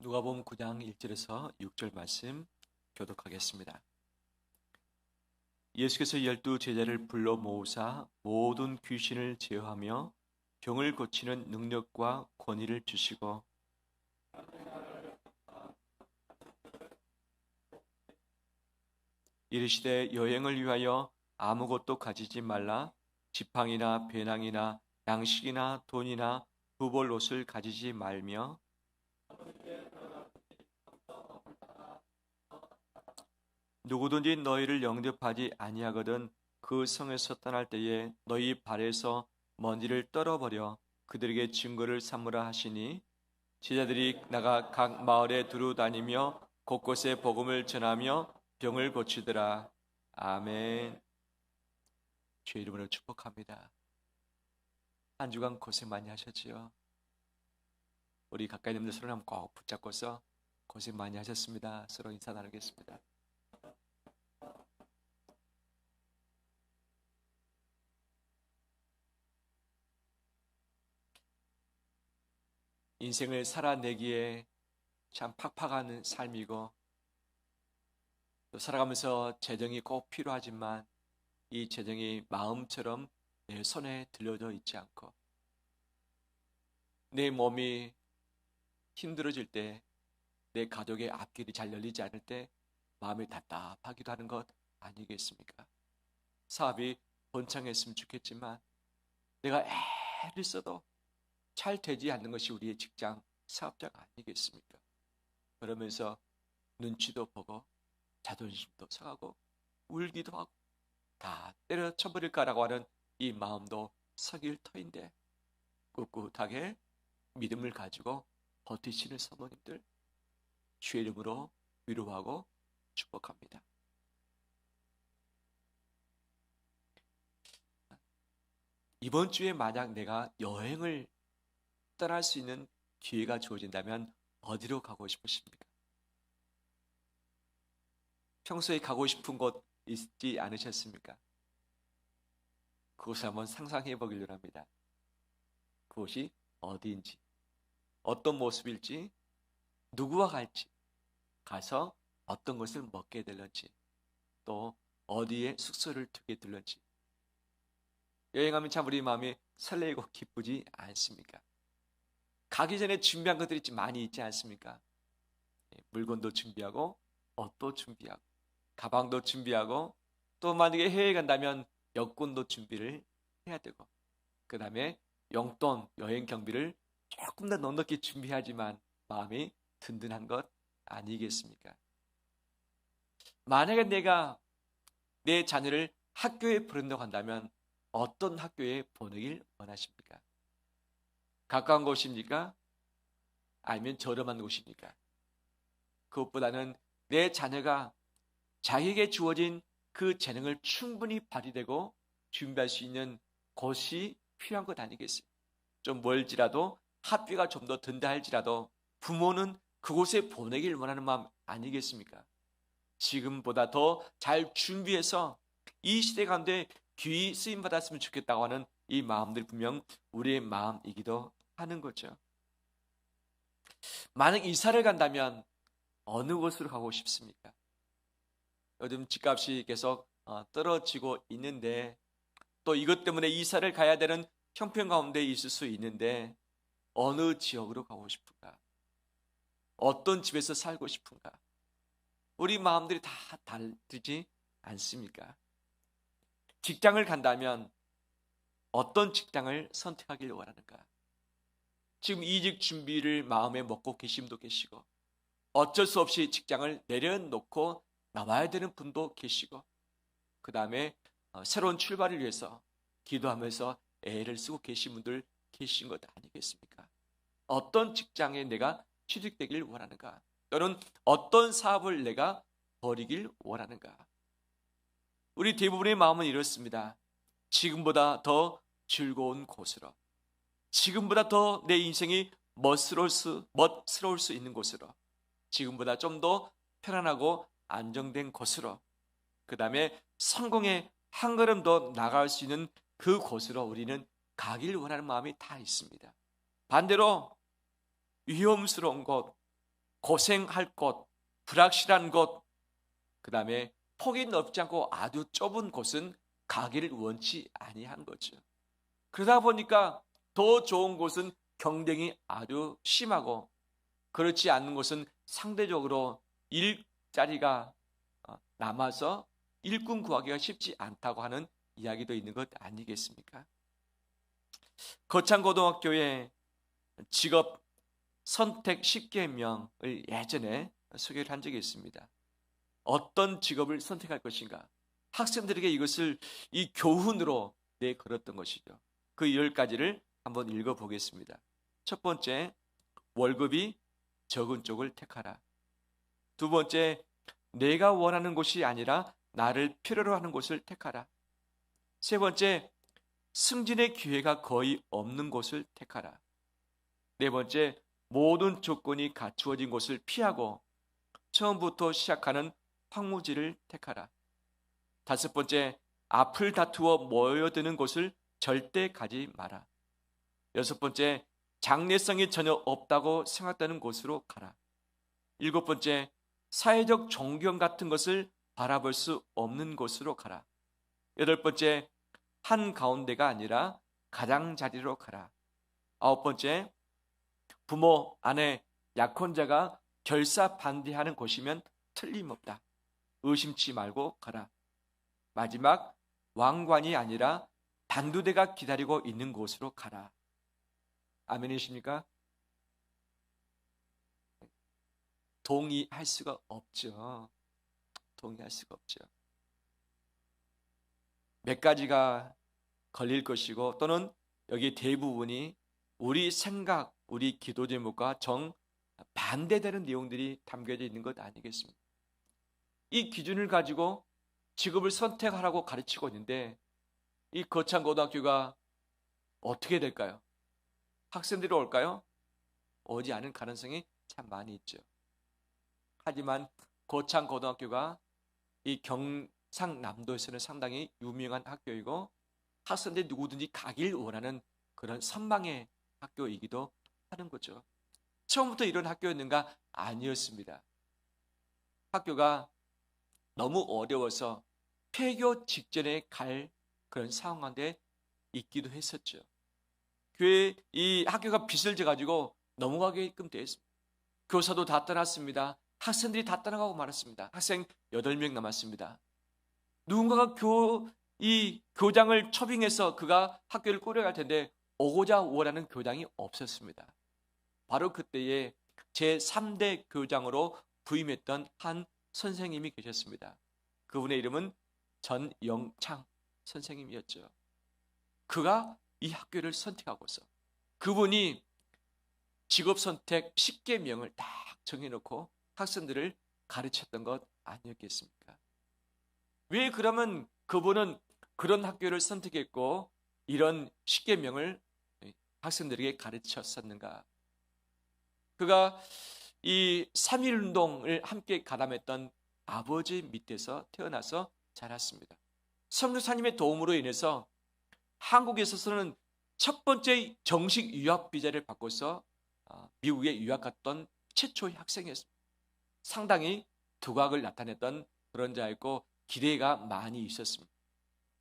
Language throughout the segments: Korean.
누가복음 9장 1절에서 6절 말씀 교독하겠습니다. 예수께서 12 제자를 불러 모으사 모든 귀신을 제어하며 병을 고치는 능력과 권위를 주시고 이르시되 여행을 위하여 아무것도 가지지 말라. 지팡이나 배낭이나 양식이나 돈이나 두벌 옷을 가지지 말며 누구든지 너희를 영접하지 아니하거든 그 성에서 떠날 때에 너희 발에서 먼지를 떨어버려 그들에게 증거를 삼으라 하시니 제자들이 나가 각 마을에 두루 다니며 곳곳에 복음을 전하며 병을 고치더라. 아멘. 주의 이름으로 축복합니다. 한 주간 고생 많이 하셨지요. 우리 가까이 있는 분들 서로 한번 꼭 붙잡고서 고생 많이 하셨습니다. 서로 인사 나누겠습니다. 인생을 살아내기에 참 팍팍한 삶이고 또 살아가면서 재정이 꼭 필요하지만 이 재정이 마음처럼 내 손에 들려져 있지 않고 내 몸이 힘들어질 때, 내 가족의 앞길이 잘 열리지 않을 때 마음이 답답하기도 하는 것 아니겠습니까? 사업이 번창했으면 좋겠지만 내가 애를 써도 잘 되지 않는 것이 우리의 직장 사업자가 아니겠습니까? 그러면서 눈치도 보고 자존심도 상하고 울기도 하고 다 때려쳐버릴까라고 하는 이 마음도 석일 터인데 꿋꿋하게 믿음을 가지고 버티시는 사모님들 주의 이름으로 위로하고 축복합니다. 이번 주에 만약 내가 여행을 떠날 수 있는 기회가 주어진다면 어디로 가고 싶으십니까? 평소에 가고 싶은 곳 있지 않으셨습니까? 그것을 한번 상상해 보기로 합니다. 그곳이 어디인지, 어떤 모습일지, 누구와 갈지, 가서 어떤 것을 먹게 될런지, 또 어디에 숙소를 두게 될런지. 여행하면 참 우리 마음이 설레고 기쁘지 않습니까? 가기 전에 준비한 것들이 많이 있지 않습니까? 물건도 준비하고 옷도 준비하고 가방도 준비하고 또 만약에 해외에 간다면 여권도 준비를 해야 되고 그 다음에 용돈, 여행 경비를 조금 더 넉넉히 준비하지만 마음이 든든한 것 아니겠습니까? 만약에 내가 내 자녀를 학교에 보낸다고 한다면 어떤 학교에 보내길 원하십니까? 가까운 곳입니까? 아니면 저렴한 곳입니까? 그것보다는 내 자녀가 자기에게 주어진 그 재능을 충분히 발휘되고 준비할 수 있는 곳이 필요한 것 아니겠어요? 좀 멀지라도 학비가 좀 더 든다 할지라도 부모는 그곳에 보내길 원하는 마음 아니겠습니까? 지금보다 더 잘 준비해서 이 시대 가운데 귀히 쓰임 받았으면 좋겠다고 하는 이 마음들이 분명 우리의 마음이기도 하는 거죠. 만약 이사를 간다면 어느 곳으로 가고 싶습니까? 요즘 집값이 계속 떨어지고 있는데 또 이것 때문에 이사를 가야 되는 형편 가운데 있을 수 있는데 어느 지역으로 가고 싶은가? 어떤 집에서 살고 싶은가? 우리 마음들이 다 다르지 않습니까? 직장을 간다면 어떤 직장을 선택하길 원하는가? 지금 이직 준비를 마음에 먹고 계신 분도 계시고 어쩔 수 없이 직장을 내려놓고 나와야 되는 분도 계시고 그 다음에 새로운 출발을 위해서 기도하면서 애를 쓰고 계신 분들 계신 것 아니겠습니까? 어떤 직장에 내가 취직되길 원하는가? 또는 어떤 사업을 내가 벌이길 원하는가? 우리 대부분의 마음은 이렇습니다. 지금보다 더 즐거운 곳으로, 지금보다 더 내 인생이 멋스러울 수 있는 곳으로, 지금보다 좀 더 편안하고 안정된 곳으로, 그 다음에 성공의 한 걸음 더 나아갈 수 있는 그 곳으로 우리는 가길 원하는 마음이 다 있습니다. 반대로 위험스러운 곳, 고생할 곳, 불확실한 곳, 그 다음에 폭이 넓지 않고 아주 좁은 곳은 가기를 원치 아니한 거죠. 그러다 보니까 더 좋은 곳은 경쟁이 아주 심하고, 그렇지 않는 곳은 상대적으로 일자리가 남아서 일꾼 구하기가 쉽지 않다고 하는 이야기도 있는 것 아니겠습니까? 거창고등학교의 직업 선택 10계명을 예전에 소개를 한 적이 있습니다. 어떤 직업을 선택할 것인가, 학생들에게 이것을 이 교훈으로 내걸었던 것이죠. 그 10가지를 한번 읽어보겠습니다. 첫 번째, 월급이 적은 쪽을 택하라. 두 번째, 내가 원하는 곳이 아니라 나를 필요로 하는 곳을 택하라. 세 번째, 승진의 기회가 거의 없는 곳을 택하라. 네 번째, 모든 조건이 갖추어진 곳을 피하고 처음부터 시작하는 황무지를 택하라. 다섯 번째, 앞을 다투어 모여드는 곳을 절대 가지 마라. 여섯 번째, 장래성이 전혀 없다고 생각되는 곳으로 가라. 일곱 번째, 사회적 존경 같은 것을 바라볼 수 없는 곳으로 가라. 여덟 번째, 한가운데가 아니라 가장자리로 가라. 아홉 번째, 부모, 아내, 약혼자가 결사 반대하는 곳이면 틀림없다. 의심치 말고 가라. 마지막, 왕관이 아니라 단두대가 기다리고 있는 곳으로 가라. 아멘이십니까? 동의할 수가 없죠. 동의할 수가 없죠. 몇 가지가 걸릴 것이고, 또는 여기 대부분이 우리 생각, 우리 기도 제목과 정 반대되는 내용들이 담겨져 있는 것 아니겠습니까? 이 기준을 가지고 직업을 선택하라고 가르치고 있는데, 이 거창고등학교가 어떻게 될까요? 학생들이 올까요? 오지 않을 가능성이 참 많이 있죠. 하지만 거창고등학교가 이 경상남도에서는 상당히 유명한 학교이고, 학생들이 누구든지 가길 원하는 그런 선망의 학교이기도 하는 거죠. 처음부터 이런 학교였는가? 아니었습니다. 학교가 너무 어려워서 폐교 직전에 갈 그런 상황 가운데 있기도 했었죠. 교회 이 학교가 빚을 져가지고 넘어가게끔 되어 있습니다. 교사도 다 떠났습니다. 학생들이 다 떠나가고 말았습니다. 학생 8명 남았습니다. 누군가가 이 교장을 초빙해서 그가 학교를 꾸려갈 텐데 오고자 원하는 교장이 없었습니다. 바로 그때에 제3대 교장으로 부임했던 한 선생님이 계셨습니다. 그분의 이름은 전영창 선생님이었죠. 그가 이 학교를 선택하고서 그분이 직업 선택 10계명을 딱 정해놓고 학생들을 가르쳤던 것 아니었겠습니까? 왜 그러면 그분은 그런 학교를 선택했고 이런 10계명을 학생들에게 가르쳤었는가? 그가 이 3.1운동을 함께 가담했던 아버지 밑에서 태어나서 자랐습니다. 선교사님의 도움으로 인해서 한국에서는 첫 번째 정식 유학 비자를 받고서 미국에 유학 갔던 최초의 학생이었습니다. 상당히 두각을 나타냈던 그런 자였고 기대가 많이 있었습니다.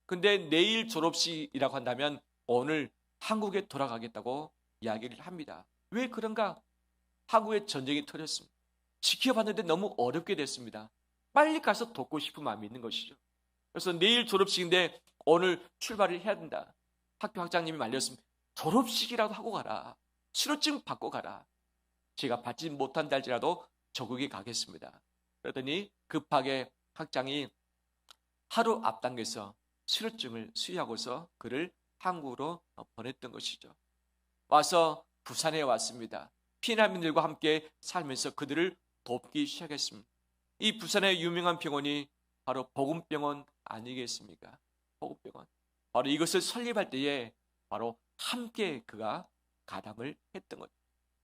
근데 내일 졸업식이라고 한다면 오늘 한국에 돌아가겠다고 이야기를 합니다. 왜 그런가? 한국에 전쟁이 터졌습니다. 지켜봤는데 너무 어렵게 됐습니다. 빨리 가서 돕고 싶은 마음이 있는 것이죠. 그래서 내일 졸업식인데 오늘 출발을 해야 된다. 학교 학장님이 말렸습니다. 졸업식이라도 하고 가라. 수료증 받고 가라. 제가 받지 못한다 할지라도 저국에 가겠습니다. 그러더니 급하게 학장이 하루 앞당겨서 수료증을 수여하고서 그를 한국으로 보냈던 것이죠. 와서 부산에 왔습니다. 피난민들과 함께 살면서 그들을 돕기 시작했습니다. 이 부산의 유명한 병원이 바로 복음병원 아니겠습니까? 복음병원. 바로 이것을 설립할 때에 바로 함께 그가 가담을 했던 것.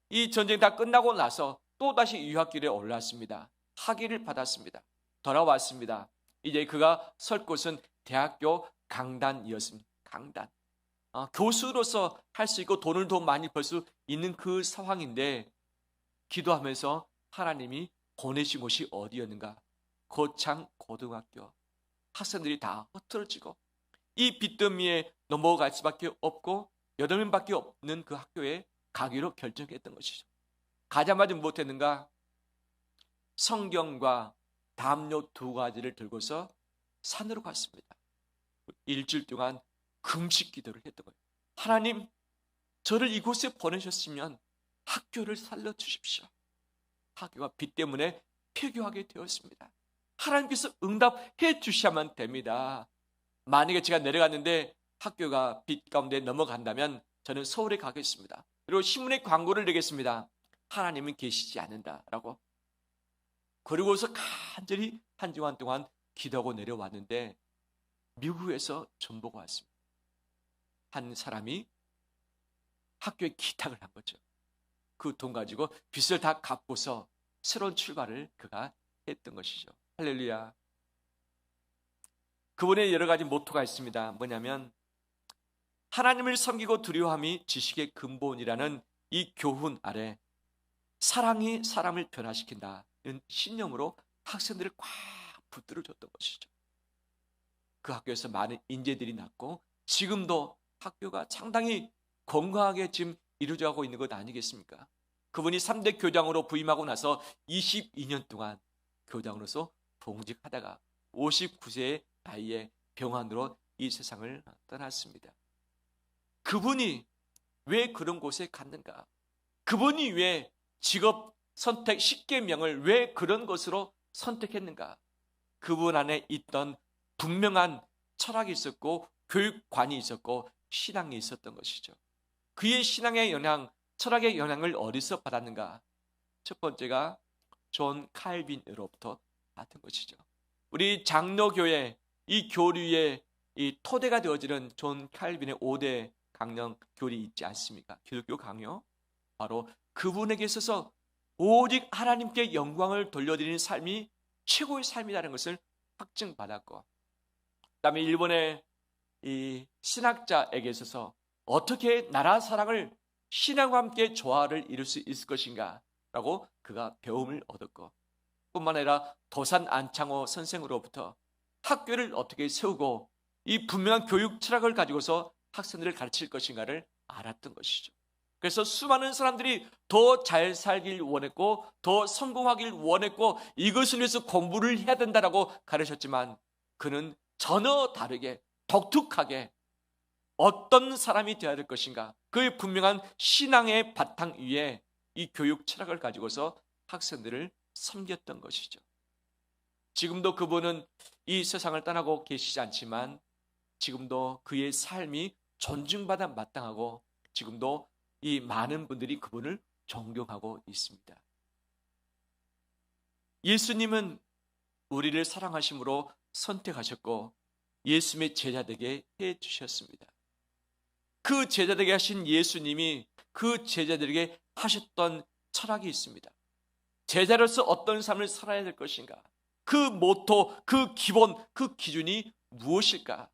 이 전쟁 다 끝나고 나서 또다시 유학길에 올랐습니다. 학위를 받았습니다. 돌아왔습니다. 이제 그가 설 곳은 대학교 강단이었습니다. 강단. 교수로서 할 수 있고 돈을 더 많이 벌 수 있는 그 상황인데 기도하면서 하나님이 보내신 곳이 어디였는가? 거창 고등학교. 학생들이 다 흩어지고 이 빚더미에 넘어갈 수밖에 없고 8명밖에 없는 그 학교에 가기로 결정했던 것이죠. 가자마자 무엇했는가? 성경과 담요 2가지를 들고서 산으로 갔습니다. 일주일 동안 금식 기도를 했던 거예요. 하나님, 저를 이곳에 보내셨으면 학교를 살려주십시오. 학교가 빚 때문에 폐교하게 되었습니다. 하나님께서 응답해 주셔야만 됩니다. 만약에 제가 내려갔는데 학교가 빚 가운데 넘어간다면 저는 서울에 가겠습니다. 그리고 신문에 광고를 내겠습니다. 하나님은 계시지 않는다라고. 그리고서 간절히 1주간 동안 기도하고 내려왔는데 미국에서 전보가 왔습니다. 한 사람이 학교에 기탁을 한 거죠. 그 돈 가지고 빚을 다 갚고서 새로운 출발을 그가 했던 것이죠. 할렐루야. 그분의 여러 가지 모토가 있습니다. 뭐냐면 하나님을 섬기고 두려워함이 지식의 근본이라는 이 교훈 아래 사랑이 사람을 변화시킨다는 신념으로 학생들을 꽉 붙들어 줬던 것이죠. 그 학교에서 많은 인재들이 났고 지금도 학교가 상당히 건강하게 지금 이루어져가고 있는 것 아니겠습니까? 그분이 3대 교장으로 부임하고 나서 22년 동안 교장으로서 봉직하다가 59세의 나이에 병환으로 이 세상을 떠났습니다. 그분이 왜 그런 곳에 갔는가? 그분이 왜 직업 선택 10계명을 왜 그런 것으로 선택했는가? 그분 안에 있던 분명한 철학이 있었고 교육관이 있었고 신앙이 있었던 것이죠. 그의 신앙의 영향, 철학의 영향을 어디서 받았는가? 첫 번째가 존 칼빈으로부터 받은 것이죠. 우리 장로교회 이 교류의 이 토대가 되어지는 존 칼빈의 5대 강령 교리 있지 않습니까? 기독교 강요. 바로 그분에게 있어서 오직 하나님께 영광을 돌려드리는 삶이 최고의 삶이라는 것을 확증받았고, 그다음에 일본의 이 신학자에게 있어서 어떻게 나라 사랑을 신앙과 함께 조화를 이룰 수 있을 것인가 라고 그가 배움을 얻었고, 뿐만 아니라 도산 안창호 선생으로부터 학교를 어떻게 세우고 이 분명한 교육 철학을 가지고서 학생들을 가르칠 것인가를 알았던 것이죠. 그래서 수많은 사람들이 더 잘 살길 원했고 더 성공하길 원했고 이것을 위해서 공부를 해야 된다라고 가르쳤지만 그는 전혀 다르게 독특하게 어떤 사람이 되어야 될 것인가, 그의 분명한 신앙의 바탕 위에 이 교육 철학을 가지고서 학생들을 섬겼던 것이죠. 지금도 그분은 이 세상을 떠나고 계시지 않지만 지금도 그의 삶이 존중받아 마땅하고 지금도 이 많은 분들이 그분을 존경하고 있습니다. 예수님은 우리를 사랑하심으로 선택하셨고 예수님의 제자 되게 해주셨습니다. 그 제자 되게 하신 예수님이 그 제자들에게 하셨던 철학이 있습니다. 제자로서 어떤 삶을 살아야 될 것인가, 그 모토, 그 기본, 그 기준이 무엇일까?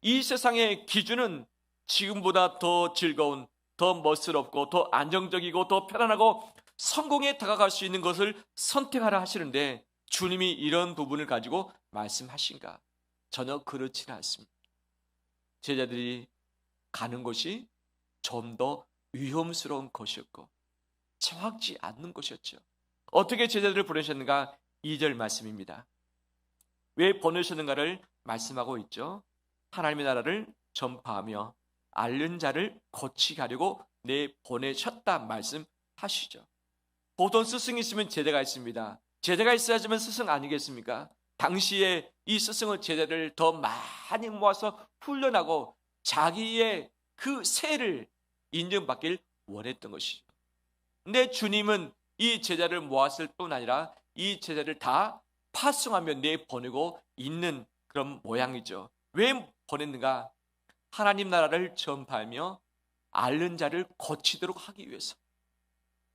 이 세상의 기준은 지금보다 더 즐거운, 더 멋스럽고 더 안정적이고 더 편안하고 성공에 다가갈 수 있는 것을 선택하라 하시는데 주님이 이런 부분을 가지고 말씀하신가? 전혀 그렇지는 않습니다. 제자들이 가는 곳이 좀 더 위험스러운 것이었고 정확지 않는 것이었죠. 어떻게 제자들을 보내셨는가? 2절 말씀입니다. 왜 보내셨는가를 말씀하고 있죠. 하나님의 나라를 전파하며 앓는 자를 고치게 하려고 보내셨다 말씀하시죠. 보통 스승이 있으면 제자가 있습니다. 제자가 있어야지만 스승 아니겠습니까? 당시에 이 스승은 제자를 더 많이 모아서 훈련하고 자기의 그 세를 인정받길 원했던 것이죠. 근데 주님은 이 제자를 모았을 뿐 아니라 이 제자를 다 파송하며 내보내고 있는 그런 모양이죠. 왜 보냈는가? 하나님 나라를 전파하며 앓는 자를 고치도록 하기 위해서,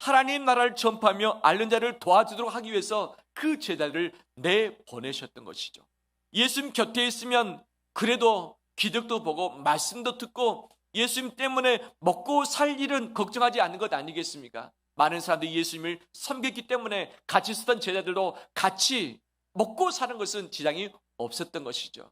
하나님 나라를 전파하며 앓는 자를 도와주도록 하기 위해서 그 제자를 내보내셨던 것이죠. 예수님 곁에 있으면 그래도 기적도 보고 말씀도 듣고 예수님 때문에 먹고 살 일은 걱정하지 않는 것 아니겠습니까? 많은 사람들이 예수님을 섬겼기 때문에 같이 있었던 제자들도 같이 먹고 사는 것은 지장이 없었던 것이죠.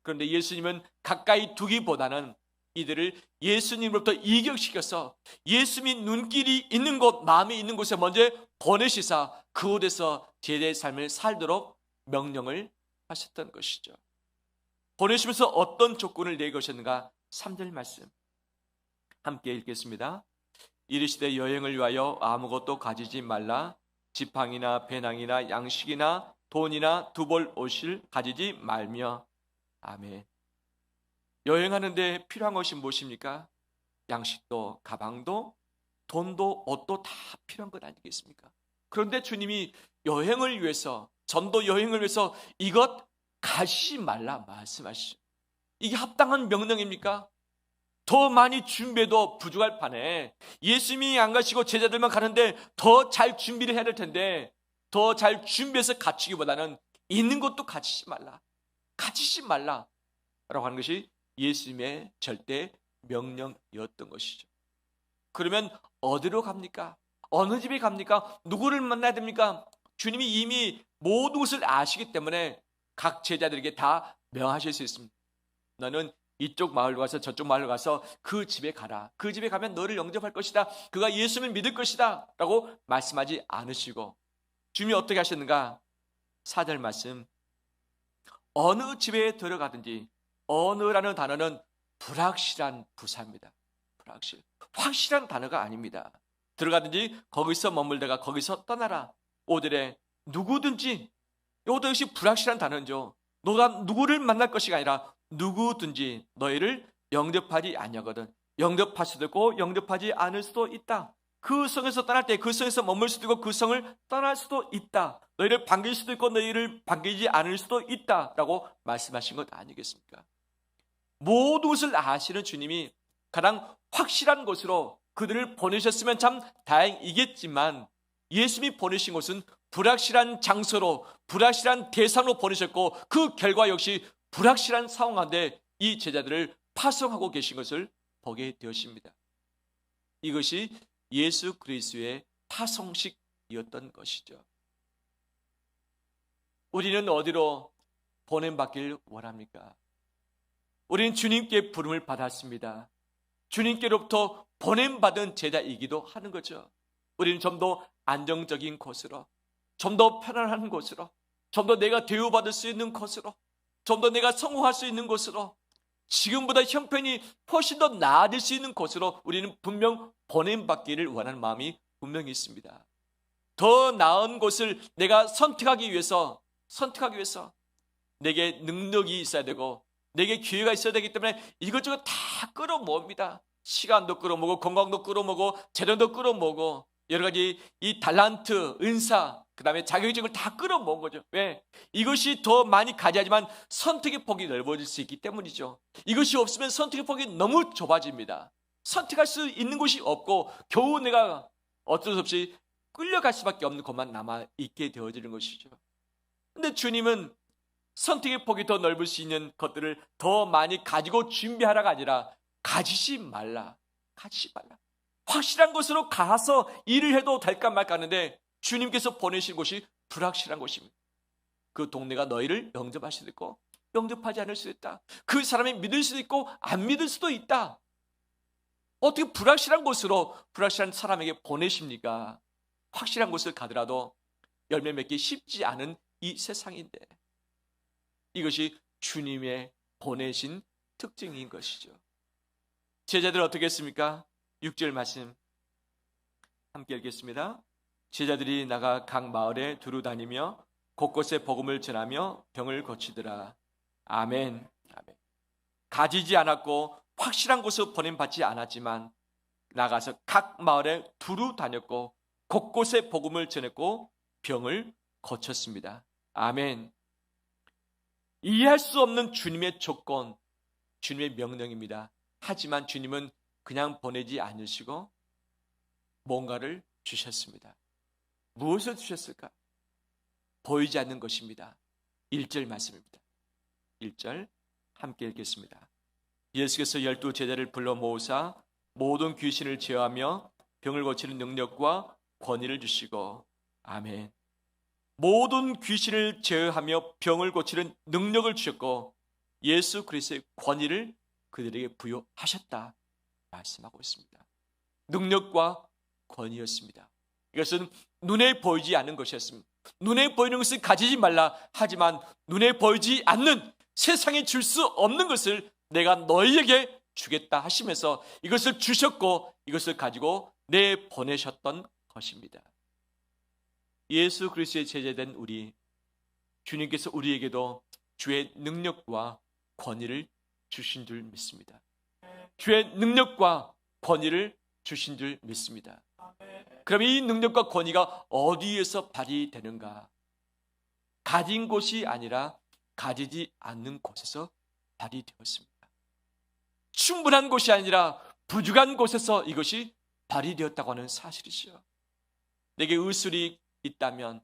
그런데 예수님은 가까이 두기보다는 이들을 예수님으로부터 이격시켜서 예수님이 눈길이 있는 곳, 마음이 있는 곳에 먼저 보내시사 그곳에서 제자의 삶을 살도록 명령을 하셨던 것이죠. 보내시면서 어떤 조건을 내거셨는가? 3절 말씀 함께 읽겠습니다. 이르시되 여행을 위하여 아무것도 가지지 말라. 지팡이나 배낭이나 양식이나 돈이나 두벌 옷을 가지지 말며. 아멘. 여행하는데 필요한 것이 무엇입니까? 양식도 가방도 돈도 옷도 다 필요한 것 아니겠습니까? 그런데 주님이 여행을 위해서, 전도 여행을 위해서 이것 가시지 말라 말씀하시죠. 이게 합당한 명령입니까? 더 많이 준비해도 부족할 판에 예수님이 안 가시고 제자들만 가는데 더 잘 준비를 해야 될 텐데 더 잘 준비해서 갖추기보다는 있는 것도 가지지 말라, 가지지 말라 라고 하는 것이 예수님의 절대 명령이었던 것이죠. 그러면 어디로 갑니까? 어느 집에 갑니까? 누구를 만나야 됩니까? 주님이 이미 모든 것을 아시기 때문에 각 제자들에게 다 명하실 수 있습니다. 너는 이쪽 마을 가서 저쪽 마을 가서 그 집에 가라. 그 집에 가면 너를 영접할 것이다. 그가 예수님을 믿을 것이다 라고 말씀하지 않으시고 주님이 어떻게 하셨는가? 4절 말씀, 어느 집에 들어가든지, 어느라는 단어는 불확실한 부사입니다. 불확실, 확실한 단어가 아닙니다. 들어가든지 거기서 머물다가 거기서 떠나라. 5절에 누구든지, 이것도 역시 불확실한 단어죠. 너가 누구를 만날 것이 아니라 누구든지 너희를 영접하지 아니하거든. 영접할 수도 있고 영접하지 않을 수도 있다. 그 성에서 떠날 때 그 성에서 머물 수도 있고 그 성을 떠날 수도 있다. 너희를 반길 수도 있고 너희를 반기지 않을 수도 있다 라고 말씀하신 것 아니겠습니까? 모든 것을 아시는 주님이 가장 확실한 곳으로 그들을 보내셨으면 참 다행이겠지만 예수님이 보내신 곳은 불확실한 장소로, 불확실한 대상으로 보내셨고 그 결과 역시 불확실한 상황 가운데 이 제자들을 파송하고 계신 것을 보게 되었습니다. 이것이 예수 그리스도의 파송식이었던 것이죠. 우리는 어디로 보냄받길 원합니까? 우리는 주님께 부름을 받았습니다. 주님께로부터 보냄받은 제자이기도 하는 거죠. 우리는 좀 더 안정적인 곳으로, 좀 더 편안한 곳으로, 좀 더 내가 대우받을 수 있는 곳으로, 좀 더 내가 성공할 수 있는 곳으로, 지금보다 형편이 훨씬 더 나아질 수 있는 곳으로 우리는 분명 보냄받기를 원하는 마음이 분명히 있습니다. 더 나은 곳을 내가 선택하기 위해서 내게 능력이 있어야 되고 내게 기회가 있어야 되기 때문에 이것저것 다 끌어모읍니다. 시간도 끌어모으고 건강도 끌어모으고 재능도 끌어모으고 여러 가지 이 달란트, 은사, 그 다음에 자격증을 다 끌어모은 거죠. 왜? 이것이 더 많이 가져야지만 선택의 폭이 넓어질 수 있기 때문이죠. 이것이 없으면 선택의 폭이 너무 좁아집니다. 선택할 수 있는 곳이 없고 겨우 내가 어쩔 수 없이 끌려갈 수밖에 없는 것만 남아있게 되어지는 것이죠. 근데 주님은 선택의 폭이 더 넓을 수 있는 것들을 더 많이 가지고 준비하라가 아니라 가지지 말라. 확실한 곳으로 가서 일을 해도 될까 말까 하는데 주님께서 보내신 곳이 불확실한 곳입니다. 그 동네가 너희를 영접할 수도 있고 영접하지 않을 수도 있다. 그 사람이 믿을 수도 있고 안 믿을 수도 있다. 어떻게 불확실한 곳으로 불확실한 사람에게 보내십니까? 확실한 곳을 가더라도 열매 맺기 쉽지 않은 이 세상인데 이것이 주님의 보내신 특징인 것이죠. 제자들 어떻게 했습니까? 6절 말씀 함께 읽겠습니다. 제자들이 나가 각 마을에 두루 다니며 곳곳에 복음을 전하며 병을 고치더라. 아멘. 아멘. 가지지 않았고 확실한 곳으로 보냄받지 않았지만 나가서 각 마을에 두루 다녔고 곳곳에 복음을 전했고 병을 고쳤습니다. 아멘. 이해할 수 없는 주님의 조건, 주님의 명령입니다. 하지만 주님은 그냥 보내지 않으시고 뭔가를 주셨습니다. 무엇을 주셨을까? 보이지 않는 것입니다. 1절 말씀입니다. 1절 함께 읽겠습니다. 예수께서 12 제자를 불러 모으사 모든 귀신을 제어하며 병을 고치는 능력과 권위를 주시고, 아멘. 모든 귀신을 제어하며 병을 고치는 능력을 주셨고 예수 그리스도의 권위를 그들에게 부여하셨다 말씀하고 있습니다. 능력과 권위였습니다. 이것은 눈에 보이지 않는 것이었습니다. 눈에 보이는 것을 가지지 말라 하지만 눈에 보이지 않는, 세상에 줄 수 없는 것을 내가 너희에게 주겠다 하시면서 이것을 주셨고 이것을 가지고 내보내셨던 것입니다. 예수 그리스도의 제자된 우리, 주님께서 우리에게도 주의 능력과 권위를 주신 줄 믿습니다. 주의 능력과 권위를 주신 줄 믿습니다. 그럼 이 능력과 권위가 어디에서 발휘되는가? 가진 곳이 아니라 가지지 않는 곳에서 발휘되었습니다. 충분한 곳이 아니라 부족한 곳에서 이것이 발휘되었다고 하는 사실이죠. 내게 의술이 있다면,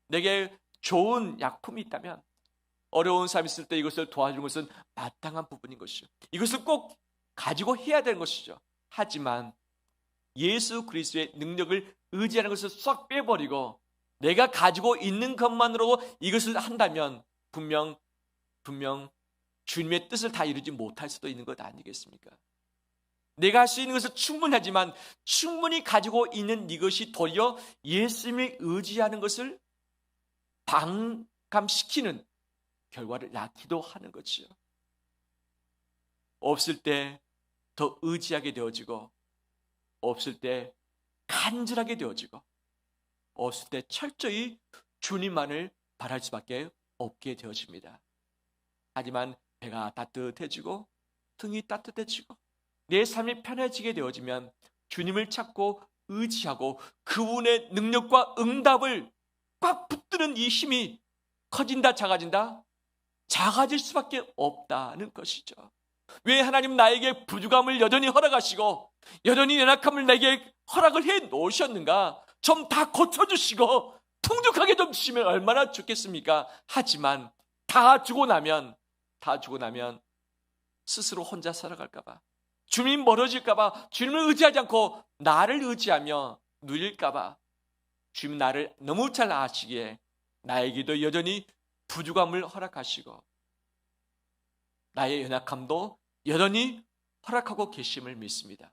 내게 좋은 약품이 있다면, 어려운 삶이 있을 때 이것을 도와주는 것은 마땅한 부분인 것이죠. 이것을 꼭 가지고 해야 되는 것이죠. 하지만 예수 그리스도의 능력을 의지하는 것을 싹 빼버리고 내가 가지고 있는 것만으로 이것을 한다면 분명 주님의 뜻을 다 이루지 못할 수도 있는 것 아니겠습니까? 내가 할 수 있는 것은 충분하지만 충분히 가지고 있는 이것이 도리어 예수님이 의지하는 것을 반감시키는 결과를 낳기도 하는 거지요. 없을 때 더 의지하게 되어지고, 없을 때 간절하게 되어지고, 없을 때 철저히 주님만을 바랄 수밖에 없게 되어집니다. 하지만 배가 따뜻해지고 등이 따뜻해지고 내 삶이 편해지게 되어지면 주님을 찾고 의지하고 그분의 능력과 응답을 꽉 붙드는 이 힘이 커진다 작아진다? 작아질 수밖에 없다는 것이죠. 왜 하나님 나에게 부족함을 여전히 허락하시고 여전히 연약함을 내게 허락을 해 놓으셨는가? 좀 다 고쳐주시고 풍족하게 좀 주시면 얼마나 좋겠습니까? 하지만 다 주고 나면 스스로 혼자 살아갈까봐, 주님이 멀어질까봐, 주님을 의지하지 않고 나를 의지하며 누릴까봐, 주님 나를 너무 잘 아시기에 나에게도 여전히 부족함을 허락하시고 나의 연약함도 여전히 허락하고 계심을 믿습니다.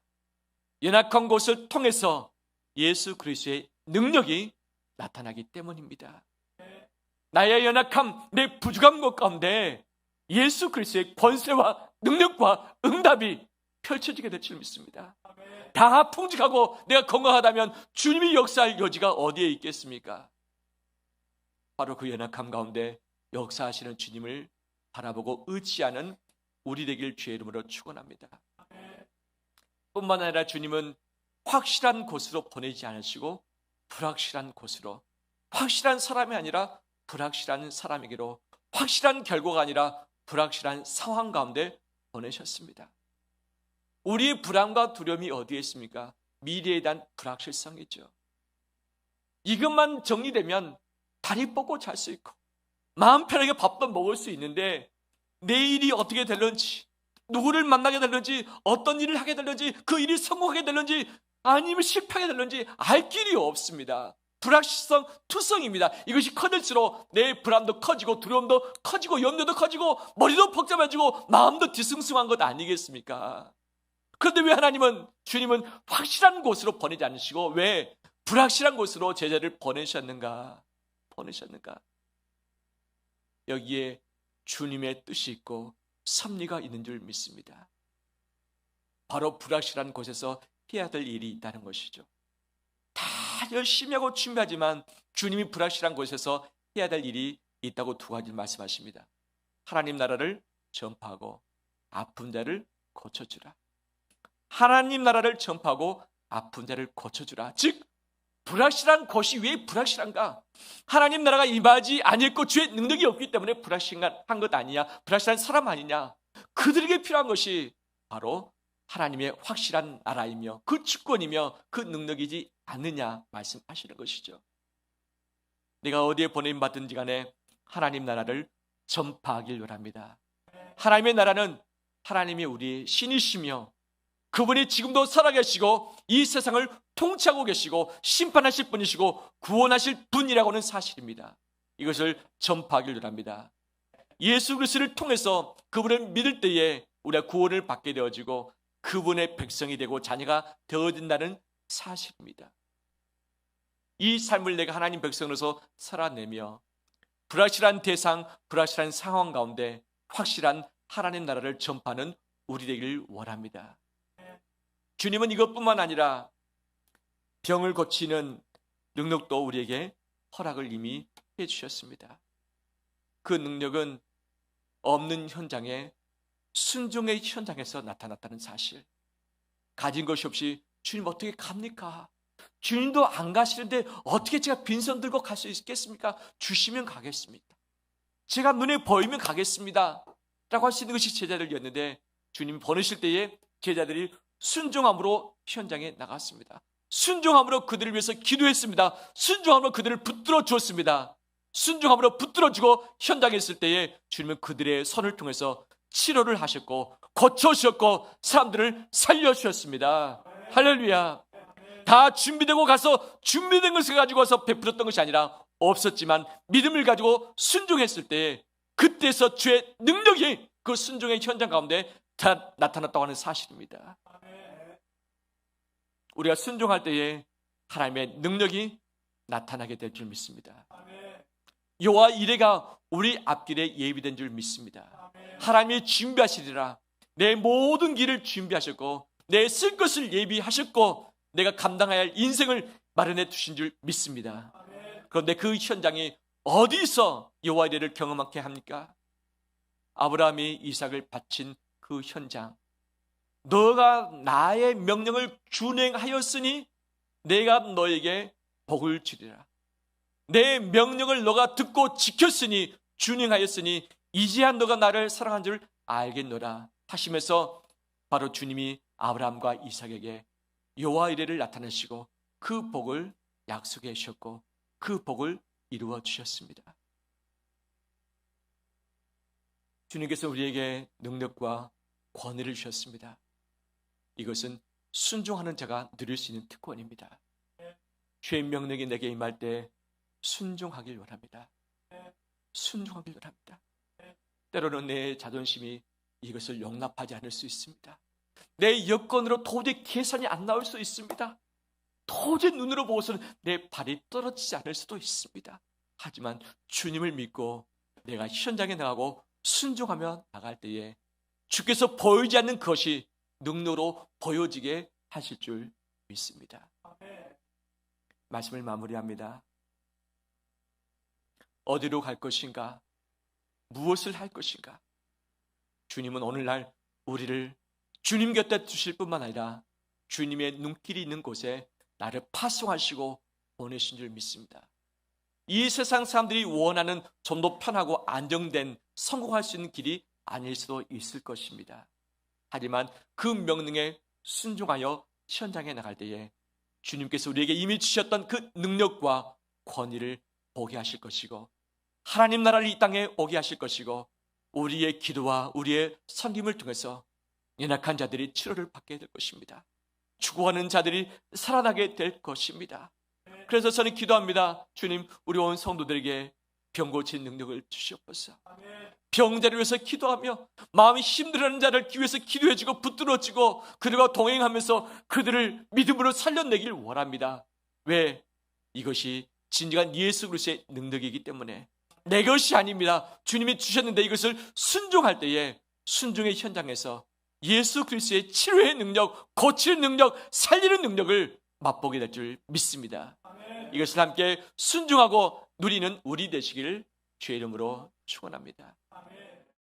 연약한 곳을 통해서 예수 그리스도의 능력이 나타나기 때문입니다. 나의 연약함, 내 부족한 것 가운데 예수 그리스도의 권세와 능력과 응답이 펼쳐지게 될 줄 믿습니다. 다 풍족하고 내가 건강하다면 주님이 역사할 여지가 어디에 있겠습니까? 바로 그 연약함 가운데 역사하시는 주님을 바라보고 의지하는 우리 되길 주의 이름으로 축원합니다. 뿐만 아니라 주님은 확실한 곳으로 보내지 않으시고 불확실한 곳으로, 확실한 사람이 아니라 불확실한 사람에게로, 확실한 결과가 아니라 불확실한 상황 가운데 보내셨습니다. 우리의 불안과 두려움이 어디에 있습니까? 미래에 대한 불확실성이죠. 이것만 정리되면 다리 뻗고 잘 수 있고 마음 편하게 밥도 먹을 수 있는데 내일이 어떻게 될런지, 누구를 만나게 될런지, 어떤 일을 하게 될런지, 그 일이 성공하게 될런지 아니면 실패하게 될런지 알 길이 없습니다. 불확실성, 투성입니다. 이것이 커질수록 내 불안도 커지고 두려움도 커지고 염려도 커지고 머리도 복잡해지고 마음도 뒤숭숭한 것 아니겠습니까? 그런데 왜 주님은 확실한 곳으로 보내지 않으시고 왜 불확실한 곳으로 제자를 보내셨는가? 여기에 주님의 뜻이 있고 섭리가 있는 줄 믿습니다. 바로 불확실한 곳에서 해야 될 일이 있다는 것이죠. 다 열심히 하고 준비하지만 주님이 불확실한 곳에서 해야 될 일이 있다고 두 가지를 말씀하십니다. 하나님 나라를 전파하고 아픈 자를 고쳐주라. 하나님 나라를 전파하고 아픈 자를 고쳐주라. 즉 불확실한 것이 왜 불확실한가? 하나님 나라가 임하지 아니했고 주의 능력이 없기 때문에 불확실한 것 아니냐? 불확실한 사람 아니냐? 그들에게 필요한 것이 바로 하나님의 확실한 나라이며 그 주권이며 그 능력이지 않느냐 말씀하시는 것이죠. 내가 어디에 보냄받든지 간에 하나님 나라를 전파하길 원합니다. 하나님의 나라는 하나님이 우리의 신이시며 그분이 지금도 살아계시고 이 세상을 통치하고 계시고 심판하실 분이시고 구원하실 분이라고 하는 사실입니다. 이것을 전파하길 원합니다. 예수 그리스도를 통해서 그분을 믿을 때에 우리가 구원을 받게 되어지고 그분의 백성이 되고 자녀가 되어진다는 사실입니다. 이 삶을 내가 하나님 백성으로서 살아내며 불확실한 대상, 불확실한 상황 가운데 확실한 하나님 나라를 전파하는 우리 되기를 원합니다. 주님은 이것뿐만 아니라 병을 고치는 능력도 우리에게 허락을 이미 해주셨습니다. 그 능력은 없는 현장에 순종의 현장에서 나타났다는 사실. 가진 것이 없이 주님 어떻게 갑니까? 주님도 안 가시는데 어떻게 제가 빈손 들고 갈 수 있겠습니까? 주시면 가겠습니다. 제가 눈에 보이면 가겠습니다 라고 할 수 있는 것이 제자들이었는데 주님 보내실 때에 제자들이 순종함으로 현장에 나갔습니다. 순종함으로 그들을 위해서 기도했습니다. 순종함으로 그들을 붙들어 주었습니다. 순종함으로 붙들어 주고 현장에 있을 때에 주님은 그들의 손을 통해서 치료를 하셨고 고쳐주셨고 사람들을 살려주셨습니다. 할렐루야. 다 준비되고 가서 준비된 것을 가지고 와서 베풀었던 것이 아니라 없었지만 믿음을 가지고 순종했을 때 그때서 주의 능력이 그 순종의 현장 가운데 다 나타났다고 하는 사실입니다. 우리가 순종할 때에 하나님의 능력이 나타나게 될 줄 믿습니다. 여호와 이레가 우리 앞길에 예비된 줄 믿습니다. 하나님이 준비하시리라. 내 모든 길을 준비하셨고 내 쓸 것을 예비하셨고 내가 감당해야 할 인생을 마련해 두신 줄 믿습니다. 그런데 그 현장이 어디서 여호와 이레를 경험하게 합니까? 아브라함이 이삭을 바친 그 현장. 너가 나의 명령을 준행하였으니 내가 너에게 복을 주리라. 내 명령을 너가 듣고 지켰으니 준행하였으니 이제야 너가 나를 사랑한 줄 알겠노라 하시면서 바로 주님이 아브라함과 이삭에게 여호와 이레를 나타내시고 그 복을 약속해 주셨고 그 복을 이루어 주셨습니다. 주님께서 우리에게 능력과 권위를 주셨습니다. 이것은 순종하는 자가 누릴 수 있는 특권입니다. 주의 명령이 내게 임할 때 순종하길 원합니다. 순종하길 원합니다. 때로는 내 자존심이 이것을 용납하지 않을 수 있습니다. 내 여건으로 도저히 계산이 안 나올 수 있습니다. 도저히 눈으로 보고서는 내 발이 떨어지지 않을 수도 있습니다. 하지만 주님을 믿고 내가 현장에 나가고 순종하며 나갈 때에 주께서 보이지 않는 것이 능력으로 보여지게 하실 줄 믿습니다. 말씀을 마무리합니다. 어디로 갈 것인가? 무엇을 할 것인가? 주님은 오늘날 우리를 주님 곁에 두실 뿐만 아니라 주님의 눈길이 있는 곳에 나를 파송하시고 보내신 줄 믿습니다. 이 세상 사람들이 원하는 좀 더 편하고 안정된 성공할 수 있는 길이 아닐 수도 있을 것입니다. 하지만 그 명령에 순종하여 현장에 나갈 때에 주님께서 우리에게 이미 주셨던 그 능력과 권위를 보게 하실 것이고 하나님 나라를 이 땅에 오게 하실 것이고 우리의 기도와 우리의 섬김을 통해서 연약한 자들이 치료를 받게 될 것입니다. 죽어가는 자들이 살아나게 될 것입니다. 그래서 저는 기도합니다. 주님, 우리 온 성도들에게 병 고친 능력을 주시옵소서. 병자를 위해서 기도하며 마음이 힘들어하는 자를 위해서 기도해주고 붙들어주고 그들과 동행하면서 그들을 믿음으로 살려내길 원합니다. 왜? 이것이 진정한 예수 그리스도의 능력이기 때문에 내 것이 아닙니다. 주님이 주셨는데 이것을 순종할 때에 순종의 현장에서 예수 그리스도의 치료의 능력, 고치는 능력, 살리는 능력을 맛보게 될 줄 믿습니다. 이것을 함께 순종하고 누리는 우리 되시기를 주의 이름으로 축원합니다.